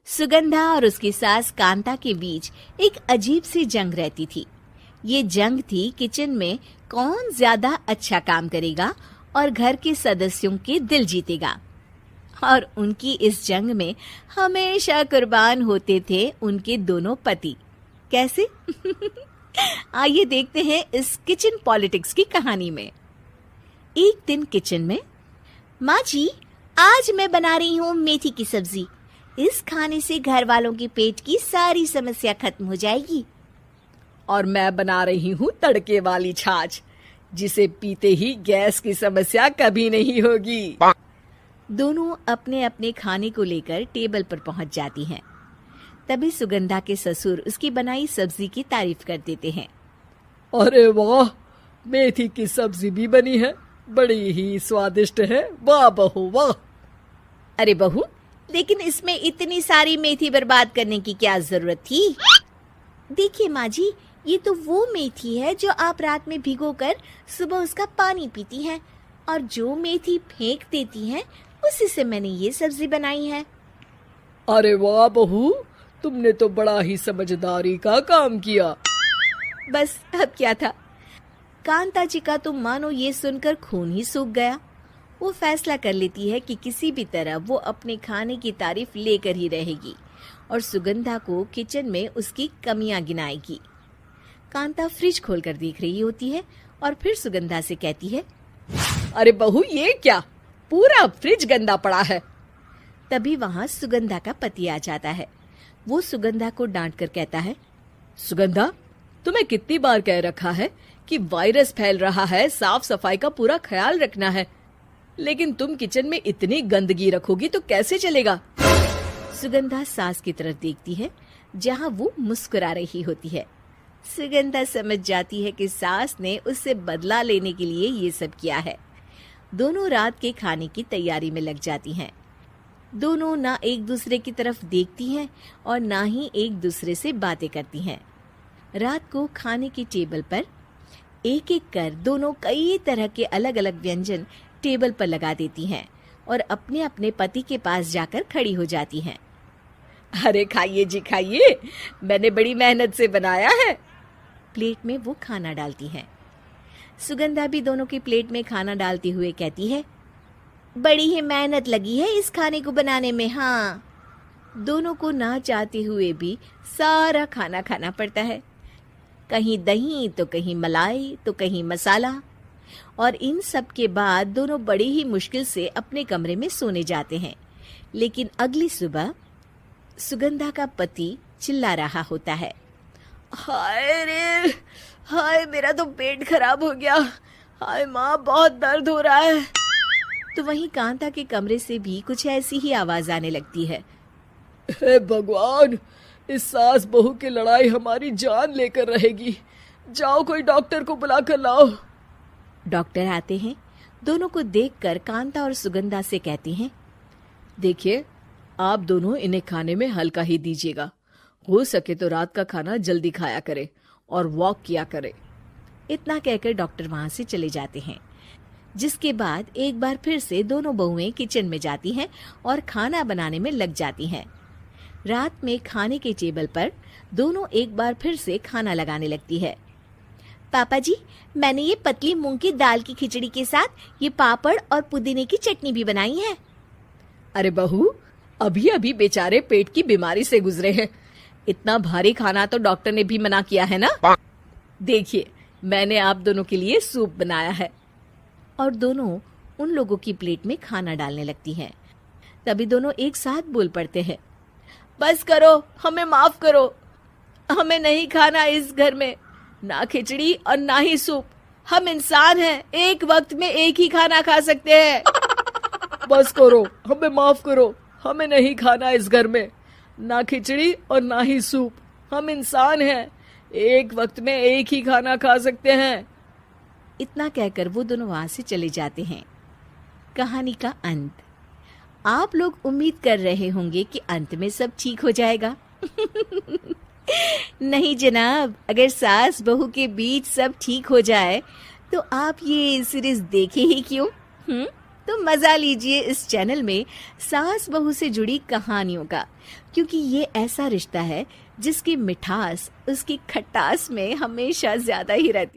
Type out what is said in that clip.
सुगंधा और उसकी सास कांता के बीच एक अजीब सी जंग रहती थी। ये जंग थी किचन में कौन ज्यादा अच्छा काम करेगा और घर के सदस्यों के दिल जीतेगा। और उनकी इस जंग में हमेशा कुर्बान होते थे उनके दोनों पति। कैसे? आइए देखते हैं इस किचन पॉलिटिक्स की कहानी में। एक दिन किचन में, माँ जी, आज मैं बना रही हूँ मेथी की सब्जी। इस खाने से घर वालों के पेट की सारी समस्या खत्म हो जाएगी। और मैं बना रही हूँ तड़के वाली छाछ, जिसे पीते ही गैस की समस्या कभी नहीं होगी। दोनों अपने अपने खाने को लेकर टेबल पर पहुंच जाती हैं। तभी सुगंधा के ससुर उसकी बनाई सब्जी की तारीफ कर देते हैं। अरे वाह, मेथी की सब्जी भी बनी है, बड़ी ही स्वादिष्ट है। वाह बहू वाह। अरे बहू, लेकिन इसमें इतनी सारी मेथी बर्बाद करने की क्या जरूरत थी? देखिए माँ जी, ये तो वो मेथी है जो आप रात में भिगोकर सुबह उसका पानी पीती हैं, और जो मेथी फेंक देती हैं उसी से मैंने ये सब्जी बनाई है। अरे वाह बहू, तुमने तो बड़ा ही समझदारी का काम किया। बस अब क्या था, कांता जी का तो मानो ये सुनकर खून ही सूख गया। वो फैसला कर लेती है कि किसी भी तरह वो अपने खाने की तारीफ लेकर ही रहेगी और सुगंधा को किचन में उसकी कमियां गिनाएगी। कांता फ्रिज खोलकर देख रही होती है और फिर सुगंधा से कहती है, अरे बहू, ये क्या, पूरा फ्रिज गंदा पड़ा है। तभी वहां सुगंधा का पति आ जाता है। वो सुगंधा को डांट कर कहता है, सुगंधा, तुम्हें कितनी बार कह रखा है कि वायरस फैल रहा है, साफ सफाई का पूरा ख्याल रखना है, लेकिन तुम किचन में इतनी गंदगी रखोगी तो कैसे चलेगा। सुगंधा सास की तरफ देखती है जहां वो मुस्कुरा रही होती है। सुगंधा समझ जाती है कि सास ने उससे बदला लेने के लिए ये सब किया है। दोनों रात के खाने की तैयारी में लग जाती हैं। दोनों ना एक दूसरे की तरफ देखती हैं और ना ही एक दूसरे से बातें करती हैं। रात को खाने की टेबल पर एक एक कर दोनों कई तरह के अलग अलग व्यंजन टेबल पर लगा देती हैं और अपने अपने पति के पास जाकर खड़ी हो जाती हैं। अरे खाइए जी खाइए, मैंने बड़ी मेहनत से बनाया है। प्लेट में वो खाना डालती हैं। सुगंधा भी दोनों की प्लेट में खाना डालते हुए कहती है, बड़ी ही मेहनत लगी है इस खाने को बनाने में। हाँ, दोनों को ना चाहते हुए भी सारा खाना खाना पड़ता है। कहीं दही तो कहीं मलाई तो कहीं मसाला। और इन सब के बाद दोनों बड़ी ही मुश्किल से अपने कमरे में सोने जाते हैं। लेकिन अगली सुबह सुगंधा का पति चिल्ला रहा होता है, हाय रे, हाय मेरा तो पेट खराब हो गया, हाय माँ बहुत दर्द हो रहा है। तो वहीं कांता के कमरे से भी कुछ ऐसी ही आवाज आने लगती है। हे भगवान, इस सास बहू की लड़ाई हमारी जान लेकर रहेगी। जाओ कोई डॉक्टर को बुला कर लाओ। डॉक्टर आते हैं। दोनों को देखकर कांता और सुगंधा से कहती हैं, देखिए, आप दोनों इन्हें खाने में हल्का ही दीजिएगा। हो सके तो रात का खाना जल्दी खाया करे और वॉक किया करे। इतना कहकर डॉक्टर वहां से चले जाते हैं। जिसके बाद एक बार फिर से दोनों बहुएं किचन में जाती हैं और खाना बनाने में लग जाती हैं। रात में खाने के टेबल पर दोनों एक बार फिर से खाना लगाने लगती है। पापा जी, मैंने ये पतली मूंग की दाल की खिचड़ी के साथ ये पापड़ और पुदीने की चटनी भी बनाई है। अरे बहू, अभी अभी बेचारे पेट की बीमारी से गुजरे हैं, इतना भारी खाना तो डॉक्टर ने भी मना किया है ना। देखिए, मैंने आप दोनों के लिए सूप बनाया है। और दोनों उन लोगों की प्लेट में खाना डालने लगती हैं। तभी दोनों एक साथ बोल पड़ते हैं, बस करो, हमें माफ करो, हमें नहीं खाना इस घर में, ना खिचड़ी और ना ही सूप। हम इंसान हैं, एक वक्त में एक ही खाना खा सकते हैं। बस करो, हमें माफ करो, हमें नहीं खाना इस घर में, ना खिचड़ी और ना ही सूप। हम इंसान हैं, एक वक्त में एक ही खाना खा सकते हैं। इतना कहकर वो दोनों वहां से चले जाते हैं। कहानी का अंत। आप लोग उम्मीद कर रहे होंगे कि अंत में सब ठीक हो जाएगा। नहीं जनाब, अगर सास बहू के बीच सब ठीक हो जाए तो आप ये सीरीज देखे ही क्यों? तो मजा लीजिए इस चैनल में सास बहू से जुड़ी कहानियों का, क्योंकि ये ऐसा रिश्ता है जिसकी मिठास उसकी खटास में हमेशा ज्यादा ही रहती है।